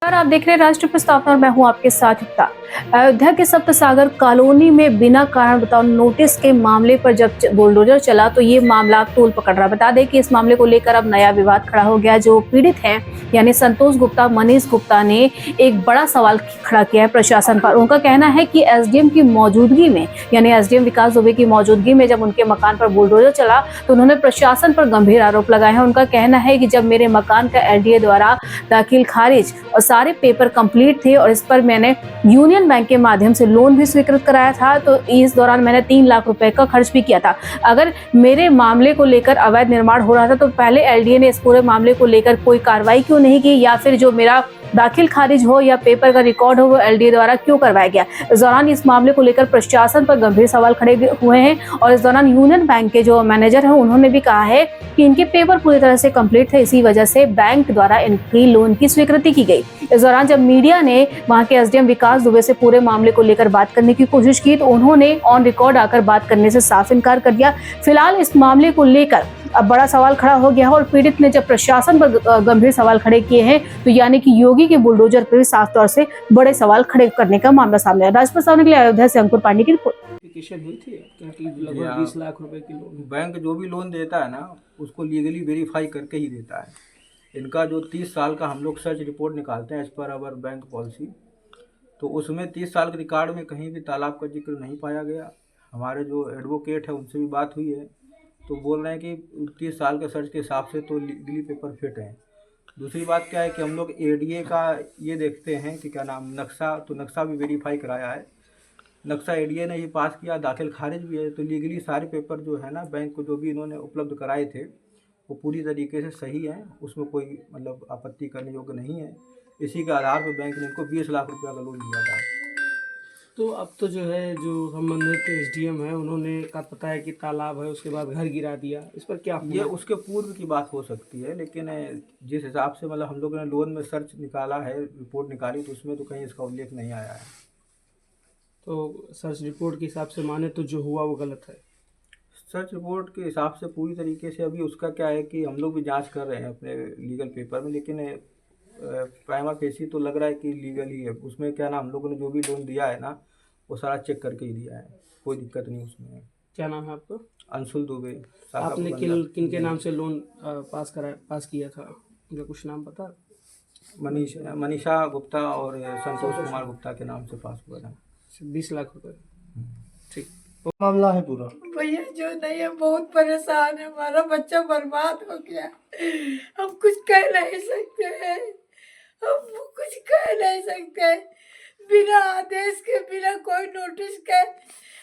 आप देख रहे हैं राष्ट्रीय प्रस्तावना और मैं हूं आपके साथ युक्ता। अयोध्या के सप्तसागर कॉलोनी में बिना कारण बताओ नोटिस के मामले पर जब बुलडोजर चला तो ये मामला तूल पकड़ रहा। बता दें कि इस मामले को लेकर अब नया विवाद खड़ा हो गया। जो पीड़ित हैं यानी संतोष गुप्ता, मनीष गुप्ता ने एक बड़ा सवाल खड़ा किया है प्रशासन पर। उनका कहना है कि एसडीएम की मौजूदगी में यानी एसडीएम विकास दुबे की मौजूदगी में जब उनके मकान पर बुलडोजर चला तो उन्होंने प्रशासन पर गंभीर आरोप लगाए हैं। उनका कहना है कि जब मेरे मकान का एलडीए द्वारा दाखिल खारिज और सारे पेपर कंप्लीट थे और इस पर मैंने यूनियन बैंक के माध्यम से लोन भी स्वीकृत कराया था, तो इस दौरान मैंने 3 लाख रुपए का खर्च भी किया था। अगर मेरे मामले को लेकर अवैध निर्माण हो रहा था तो पहले एलडीए ने इस पूरे मामले को लेकर कोई कार्रवाई क्यों नहीं की, या फिर जो मेरा दाखिल खारिज हो या पेपर का रिकॉर्ड हो वो एलडीए द्वारा क्यों करवाया गया। इस दौरान इस मामले को लेकर प्रशासन पर गंभीर सवाल खड़े हुए हैं और इस दौरान यूनियन बैंक के जो मैनेजर हैं उन्होंने भी कहा है कि इनके पेपर पूरी तरह से कंप्लीट थे, इसी वजह से बैंक द्वारा इनकी लोन की स्वीकृति की गई। इस दौरान जब मीडिया ने वहां के एसडीएम विकास दुबे से पूरे मामले को लेकर बात करने की कोशिश की तो उन्होंने ऑन रिकॉर्ड आकर बात करने से साफ इनकार कर दिया। फिलहाल इस मामले को लेकर अब बड़ा सवाल खड़ा हो गया है और पीड़ित ने जब प्रशासन पर गंभीर सवाल खड़े किए हैं तो यानी कि योगी के बुलडोजर पर साफ तौर से बड़े सवाल खड़े करने का मामला सामने आया। राष्ट्रीय प्रस्तावना के लिए अयोध्या से अंकुर पांडे की रिपोर्ट। एप्लीकेशन हुई थी कि लगभग 20 लाख रुपए की लोन। बैंक जो भी लोन देता है ना उसको लीगली वेरीफाई करके ही देता है। इनका जो 30 साल का हम लोग सर्च रिपोर्ट निकालते हैं as per our bank policy, तो उसमें 30 साल के रिकॉर्ड में कहीं भी तालाब का जिक्र नहीं पाया गया। हमारे जो एडवोकेट है उनसे भी बात हुई है तो बोल रहे हैं कि 30 साल के सर्च के हिसाब से तो लीगली पेपर फिट हैं। दूसरी बात क्या है कि हम लोग एडीए का ये देखते हैं कि क्या नाम नक्शा, तो नक्शा भी वेरीफाई कराया है। नक्शा एडीए ने ही पास किया, दाखिल खारिज भी है, तो लीगली सारे पेपर जो है ना बैंक को जो भी इन्होंने उपलब्ध कराए थे वो पूरी तरीके से सही हैं, उसमें कोई मतलब आपत्ति करने योग्य नहीं है। इसी के आधार पर बैंक ने इनको 20 लाख रुपये का लोन दिया था। तो अब तो जो है जो संबंधित एसडीएम है उन्होंने का पता है कि तालाब है, उसके बाद घर गिरा दिया, इस पर क्या ये उसके पूर्व की बात हो सकती है, लेकिन जिस हिसाब से मतलब हम लोगों ने लोन में सर्च निकाला है, रिपोर्ट निकाली, तो उसमें तो कहीं इसका उल्लेख नहीं आया है। तो सर्च रिपोर्ट के हिसाब से माने तो जो हुआ वो गलत है। सर्च रिपोर्ट के हिसाब से पूरी तरीके से अभी उसका क्या है कि हम लोग भी जांच कर रहे हैं अपने लीगल पेपर में, लेकिन प्राइमा फेसी तो लग रहा है कि लीगल ही है। उसमें क्या ना हम लोगों ने जो भी लोन दिया है ना वो सारा चेक करके ही दिया है, कोई दिक्कत नहीं उसमें। क्या नाम है आपका? अंशुल दुबे। आपने किन के नाम से लोन पास किया था, उनका कुछ नाम पता? मनीषा गुप्ता और संतोष कुमार गुप्ता के नाम से पास हुआ था। 20 लाख रुपए। ठीक मामला है पूरा। भैया जो नहीं है बहुत परेशान है, हमारा बच्चा बर्बाद हो गया। हम कुछ कह नहीं सकते हैं, हम कुछ कह नहीं सकते। बिना आदेश के, बिना कोई नोटिस के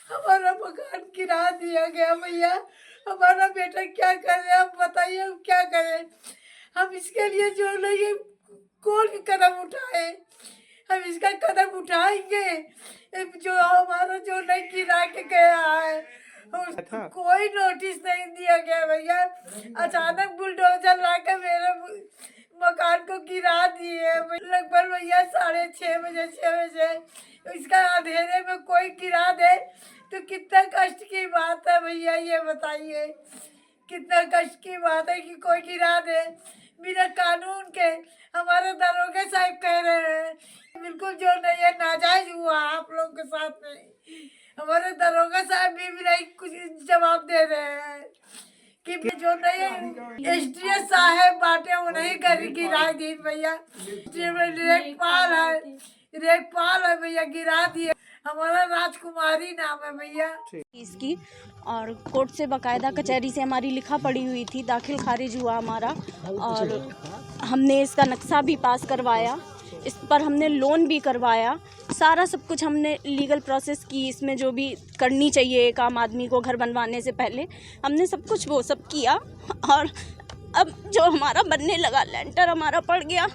हमारा मकान गिरा दिया गया। भैया हमारा बेटा क्या करे, आप बताइए हम क्या करें। हम इसके लिए जो नहीं है कोई भी कदम उठाए, हम इसका कदम उठाएंगे। जो हमारा जो नहीं गिरा के गया है कोई नोटिस नहीं दिया गया भैया। अचानक बुलडोजर लाके मेरे मकान को गिरा दिए लगभग भैया 6:30 बजे 6 बजे। इसका अंधेरे में कोई गिरा दे तो कितना कष्ट की बात है भैया, ये बताइए कितना कष्ट की बात है कि कोई गिरा दे बिना कानून के। हमारे दरोगा साहब कह रहे हैं बिल्कुल जो नहीं है नाजायज हुआ आप लोगों के साथ में। हमारे दरोगा साहब भी नहीं कुछ जवाब दे रहे हैं कि जो नहीं है एसडीएम साहब बाटे वो नहीं गिरा दी भैया। रेखपाल है भैया, गिरा दिए। हमारा राजकुमारी नाम है भैया इसकी, और कोर्ट से बाकायदा कचहरी से हमारी लिखा पड़ी हुई थी, दाखिल खारिज हुआ हमारा और हमने इसका नक्शा भी पास करवाया, इस पर हमने लोन भी करवाया, सारा सब कुछ हमने लीगल प्रोसेस की। इसमें जो भी करनी चाहिए एक आम आदमी को घर बनवाने से पहले हमने सब कुछ वो सब किया। और अब जो हमारा बनने लगा लेंटर हमारा पड़ गया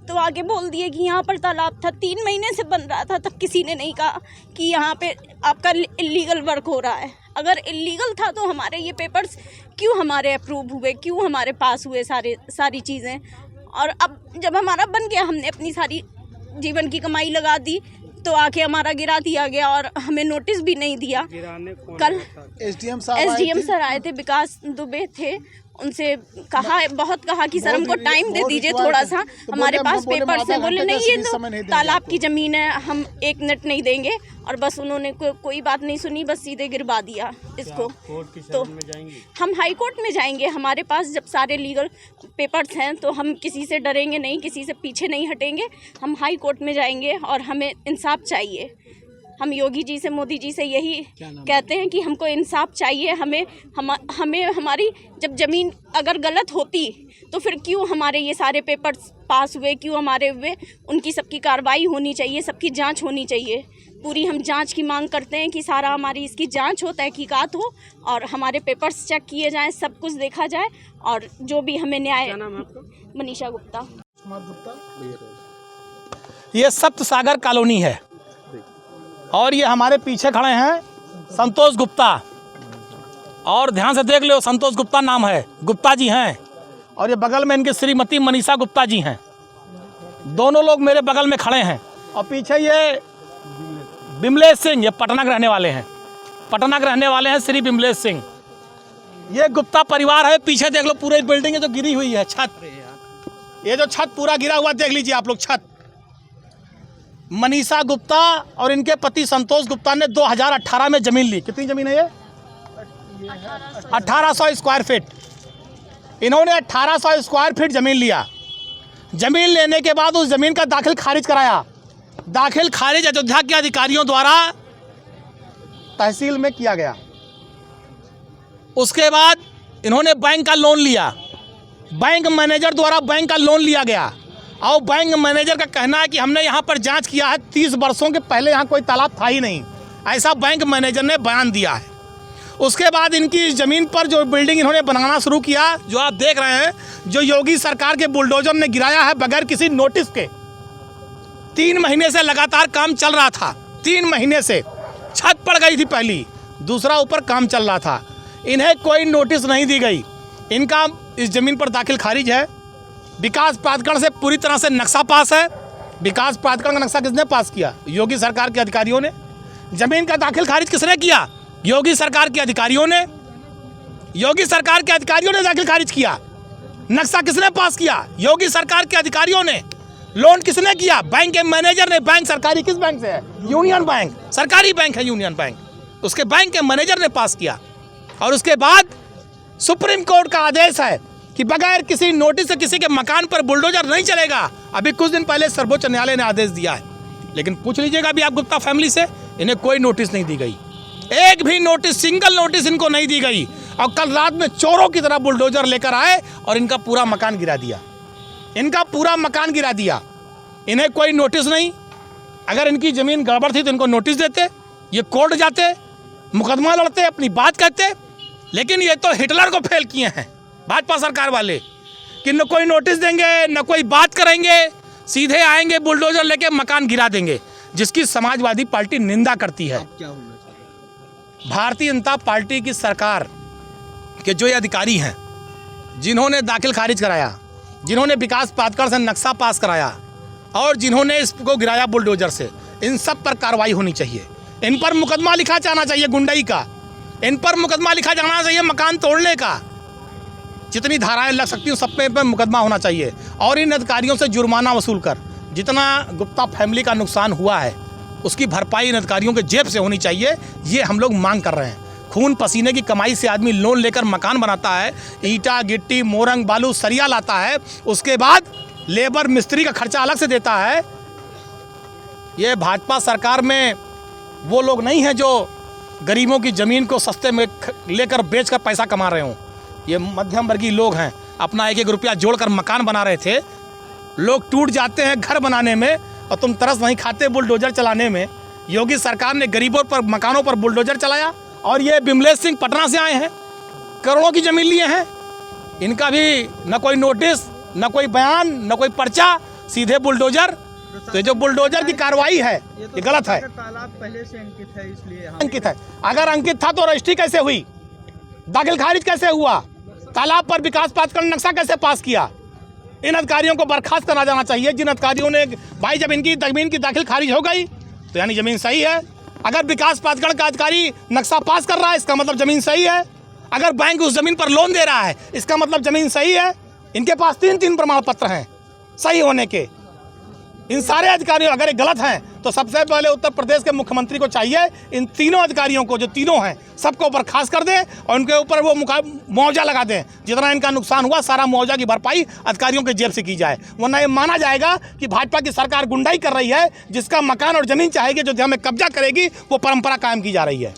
तो आगे बोल दिए कि यहाँ पर तालाब था, 3 महीने से बन रहा था, तब किसी ने नहीं कहा कि यहाँ पे आपका इलीगल वर्क हो रहा है। अगर इलीगल था तो हमारे ये पेपर्स क्यों हमारे अप्रूव हुए, क्यों हमारे पास हुए सारी चीज़ें। और अब जब हमारा बन गया हमने अपनी सारी जीवन की कमाई लगा दी तो आके हमारा गिरा दिया गया और हमें नोटिस भी नहीं दिया। कल एसडीएम सर आए थे, विकास दुबे थे, उनसे कहा, बहुत कहा कि सर हमको टाइम दे दीजिए थोड़ा सा, हमारे पास पेपर्स हैं। बोले नहीं, ये तो तालाब की ज़मीन है, हम 1 मिनट नहीं देंगे। और बस उन्होंने कोई बात नहीं सुनी, बस सीधे गिरवा दिया इसको। तो हम हाई कोर्ट में जाएंगे, हमारे पास जब सारे लीगल पेपर्स हैं तो हम किसी से डरेंगे नहीं, किसी से पीछे नहीं हटेंगे। हम हाई कोर्ट में जाएंगे और हमें इंसाफ चाहिए। हम योगी जी से, मोदी जी से यही कहते हैं कि हमको इंसाफ चाहिए। हमें हमारी जब ज़मीन अगर गलत होती तो फिर क्यों हमारे ये सारे पेपर्स पास हुए, क्यों हमारे हुए? उनकी सबकी कार्रवाई होनी चाहिए, सबकी जांच होनी चाहिए। पूरी हम जांच की मांग करते हैं कि सारा हमारी इसकी जांच हो, तहकीकात हो और हमारे पेपर्स चेक किए जाएं, सब कुछ देखा जाए और जो भी हमें न्याय। मनीषा गुप्ता। ये सप्त सागर कॉलोनी है और ये हमारे पीछे खड़े हैं संतोष गुप्ता, और ध्यान से देख लो, संतोष गुप्ता नाम है, गुप्ता जी हैं। और ये बगल में इनके श्रीमती मनीषा गुप्ता जी हैं। दोनों लोग मेरे बगल में खड़े हैं। और पीछे ये बिमलेश सिंह, ये पटना के रहने वाले हैं, पटना के रहने वाले हैं श्री बिमलेश सिंह। ये गुप्ता परिवार है। पीछे देख लो, पूरी बिल्डिंग जो गिरी हुई है, छत, ये जो छत पूरा गिरा हुआ देख लीजिए आप लोग, छत। मनीषा गुप्ता और इनके पति संतोष गुप्ता ने 2018 में ज़मीन ली। कितनी ज़मीन है ये? 1800 स्क्वायर फीट। इन्होंने 1800 स्क्वायर फीट ज़मीन लिया। ज़मीन लेने के बाद उस ज़मीन का दाखिल खारिज कराया। दाखिल खारिज अयोध्या के अधिकारियों द्वारा तहसील में किया गया। उसके बाद इन्होंने बैंक का लोन लिया। बैंक मैनेजर द्वारा बैंक का लोन लिया गया और बैंक मैनेजर का कहना है कि हमने यहाँ पर जांच किया है, 30 वर्षों के पहले यहाँ कोई तालाब था ही नहीं, ऐसा बैंक मैनेजर ने बयान दिया है। उसके बाद इनकी ज़मीन पर जो बिल्डिंग इन्होंने बनाना शुरू किया, जो आप देख रहे हैं, जो योगी सरकार के बुलडोजर ने गिराया है बगैर किसी नोटिस के। 3 महीने से लगातार काम चल रहा था। 3 महीने से छत पड़ गई थी पहली, दूसरा ऊपर काम चल रहा था। इन्हें कोई नोटिस नहीं दी गई। इनका इस ज़मीन पर दाखिल खारिज है। विकास प्राधिकरण से पूरी तरह से नक्शा पास है। विकास प्राधिकरण का नक्शा किसने पास किया? योगी सरकार के अधिकारियों ने। ज़मीन का दाखिल खारिज किसने किया? योगी सरकार के अधिकारियों ने। योगी सरकार के अधिकारियों ने दाखिल खारिज किया। नक्शा किसने पास किया? योगी सरकार के अधिकारियों ने। लोन किसने किया? बैंक के मैनेजर ने। बैंक सरकारी किस बैंक से है? यूनियन बैंक, सरकारी बैंक है यूनियन बैंक। उसके बैंक के मैनेजर ने पास किया। और उसके बाद सुप्रीम कोर्ट का आदेश है कि बगैर किसी नोटिस से किसी के मकान पर बुलडोजर नहीं चलेगा। अभी कुछ दिन पहले सर्वोच्च न्यायालय ने आदेश दिया है। लेकिन पूछ लीजिएगा भी आप गुप्ता फैमिली से, इन्हें कोई नोटिस नहीं दी गई। एक भी नोटिस, सिंगल नोटिस इनको नहीं दी गई। और कल रात में चोरों की तरह बुलडोजर लेकर आए और इनका पूरा मकान गिरा दिया। इनका पूरा मकान गिरा दिया। इन्हें कोई नोटिस नहीं। अगर इनकी ज़मीन गड़बड़ थी तो इनको नोटिस देते, ये कोर्ट जाते, मुकदमा लड़ते, अपनी बात कहते। लेकिन ये तो हिटलर को फेल किए हैं भाजपा सरकार वाले, कि न कोई नोटिस देंगे, न कोई बात करेंगे, सीधे आएंगे बुलडोजर लेके मकान गिरा देंगे, जिसकी समाजवादी पार्टी निंदा करती है। भारतीय जनता पार्टी की सरकार के जो ये अधिकारी हैं, जिन्होंने दाखिल खारिज कराया, जिन्होंने विकास प्राधिकरण से नक्शा पास कराया और जिन्होंने इसको गिराया बुलडोजर से, इन सब पर कार्रवाई होनी चाहिए। इन पर मुकदमा लिखा जाना चाहिए गुंडई का। इन पर मुकदमा लिखा जाना चाहिए मकान तोड़ने का। जितनी धाराएं लग सकती हैं सब पे मुकदमा होना चाहिए। और इन अधिकारियों से जुर्माना वसूल कर जितना गुप्ता फैमिली का नुकसान हुआ है उसकी भरपाई इन अधिकारियों के जेब से होनी चाहिए। ये हम लोग मांग कर रहे हैं। खून पसीने की कमाई से आदमी लोन लेकर मकान बनाता है, ईंटा गिट्टी मोरंग बालू सरिया लाता है, उसके बाद लेबर मिस्त्री का खर्चा अलग से देता है। ये भाजपा सरकार में वो लोग नहीं हैं जो गरीबों की ज़मीन को सस्ते में लेकर बेचकर पैसा कमा रहे हों। ये मध्यम वर्गीय लोग हैं, अपना 1-1 रुपया जोड़कर मकान बना रहे थे। लोग टूट जाते हैं घर बनाने में और तुम तरस नहीं खाते बुलडोजर चलाने में। योगी सरकार ने गरीबों पर, मकानों पर बुलडोजर चलाया। और ये बिमलेश सिंह पटना से आए हैं, करोड़ों की ज़मीन लिए हैं। इनका भी न कोई नोटिस, न कोई बयान, न कोई पर्चा, सीधे बुलडोजर। तो जो बुलडोजर की कार्रवाई है ये गलत है। तालाब पहले से अंकित है, इसलिए अंकित है। अगर अंकित था तो रजिस्ट्री कैसे हुई? दाखिल खारिज कैसे हुआ? तालाब पर विकास प्राधिकरण नक्शा कैसे पास किया? इन अधिकारियों को बर्खास्त करना जाना चाहिए। जिन अधिकारियों ने, भाई जब इनकी ज़मीन की दाखिल खारिज हो गई तो यानी ज़मीन सही है। अगर विकास प्राधिकरण का अधिकारी नक्शा पास कर रहा है इसका मतलब ज़मीन सही है। अगर बैंक उस ज़मीन पर लोन दे रहा है इसका मतलब ज़मीन सही है। इनके पास 3 प्रमाण पत्र हैं सही होने के। इन सारे अधिकारियों अगर ये गलत हैं तो सबसे पहले उत्तर प्रदेश के मुख्यमंत्री को चाहिए इन तीनों अधिकारियों को, जो तीनों हैं, सबको बर्खास्त कर दें और उनके ऊपर वो मुआवजा लगा दें। जितना इनका नुकसान हुआ सारा मुआवजा की भरपाई अधिकारियों के जेब से की जाए, वरना ये माना जाएगा कि भाजपा की सरकार गुंडाई कर रही है। जिसका मकान और ज़मीन चाहेगी, जो हमें कब्जा करेगी, वो परंपरा कायम की जा रही है।